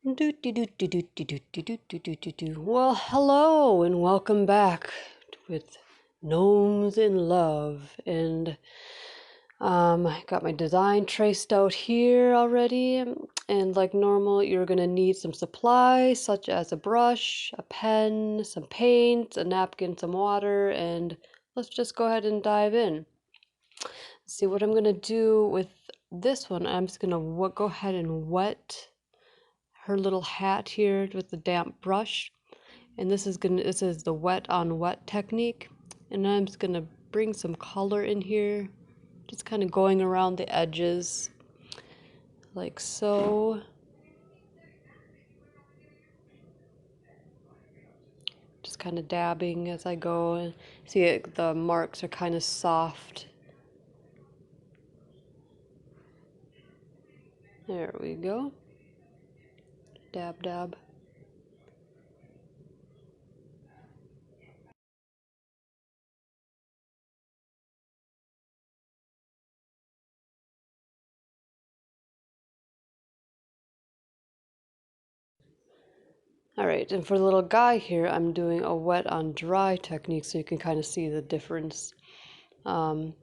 Well, hello and welcome back with Gnomes in Love. And I got my design traced out here already. And like normal, you're going to need some supplies such as a brush, a pen, some paint, a napkin, some water, and let's just go ahead and dive in. See what I'm going to do with this one. I'm just going to go ahead and wet her little hat here with the damp brush, and this is the wet on wet technique, and I'm just gonna bring some color in here, just kind of going around the edges like so. Just kind of dabbing as I go, and see the marks are kind of soft. There we go. Dab dab. All right, and for the little guy here, I'm doing a wet on dry technique so you can kind of see the difference. I'm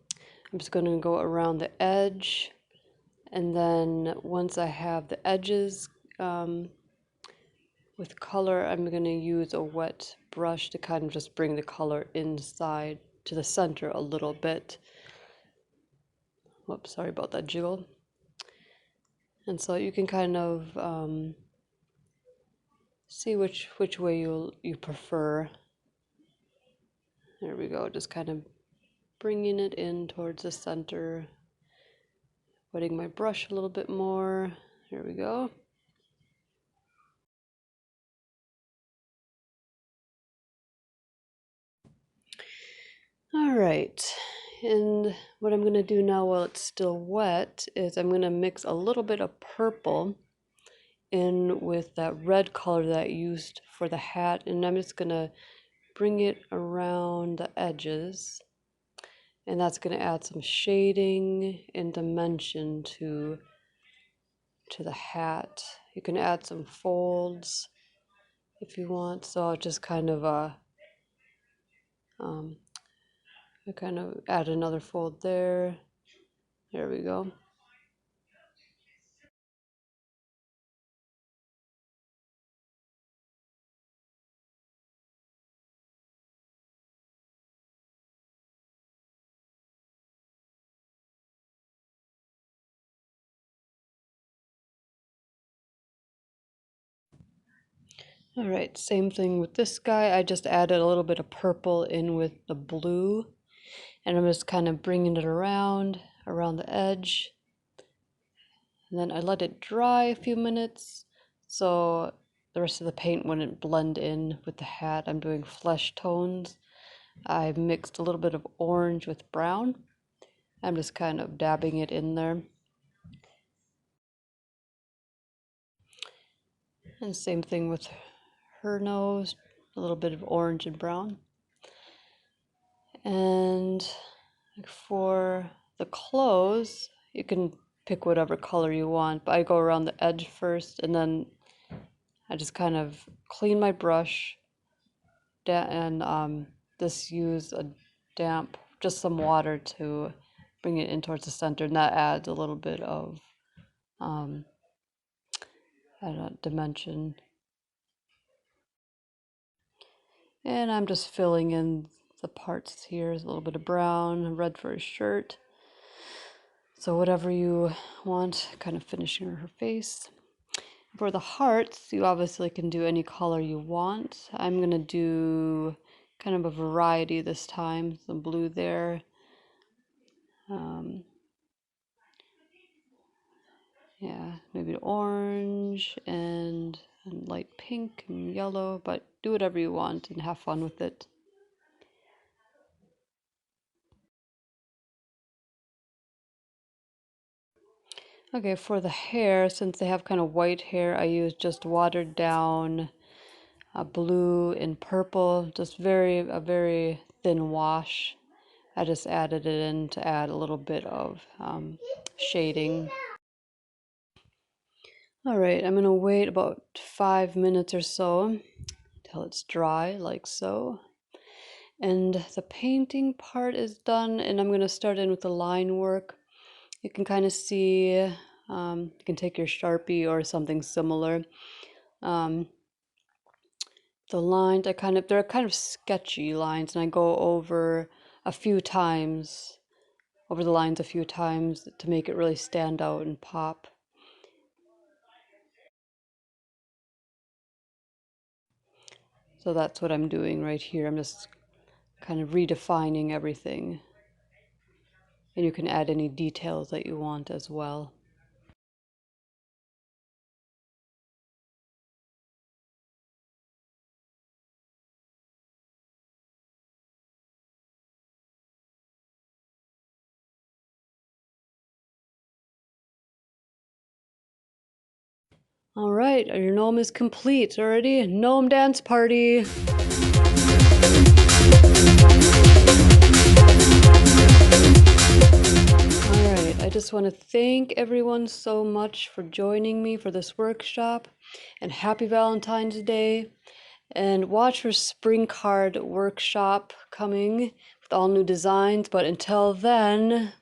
just going to go around the edge, and then once I have the edges with color, I'm going to use a wet brush to kind of just bring the color inside to the center a little bit. Whoops, sorry about that jiggle. And so you can kind of see which way you prefer. There we go, just kind of bringing it in towards the center, wetting my brush a little bit more. There we go. All right, and what I'm going to do now while it's still wet is I'm going to mix a little bit of purple in with that red color that I used for the hat, and I'm just going to bring it around the edges, and that's going to add some shading and dimension to the hat. You can add some folds if you want, so I'll just kind of I kind of add another fold there. There we go. All right, same thing with this guy. I just added a little bit of purple in with the blue, and I'm just kind of bringing it around the edge. And then I let it dry a few minutes so the rest of the paint wouldn't blend in with the hat. I'm doing flesh tones. I mixed a little bit of orange with brown. I'm just kind of dabbing it in there. And same thing with her nose, a little bit of orange and brown. And for the clothes, you can pick whatever color you want, but I go around the edge first, and then I just kind of clean my brush and just use a damp, just some water to bring it in towards the center, and that adds a little bit of I don't know, dimension. And I'm just filling in the parts here. There's a little bit of brown, red for his shirt. So whatever you want, kind of finishing her face. For the hearts, you obviously can do any color you want. I'm gonna do kind of a variety this time. Some blue there. Yeah, maybe orange and light pink and yellow, but do whatever you want and have fun with it. Okay, for the hair, since they have kind of white hair, I use just watered down blue and purple, just a very thin wash. I just added it in to add a little bit of shading. All right, I'm gonna wait about 5 minutes or so till it's dry, like so. And the painting part is done, and I'm gonna start in with the line work. You can kind of see, you can take your Sharpie or something similar. The lines, they're kind of sketchy lines, and I go over a few times, over the lines a few times to make it really stand out and pop. So that's what I'm doing right here. I'm just kind of redefining everything. And you can add any details that you want as well. All right, your gnome is complete already. Gnome dance party. Alright, I just want to thank everyone so much for joining me for this workshop, and happy Valentine's Day. And watch for spring card workshop coming with all new designs. But until then,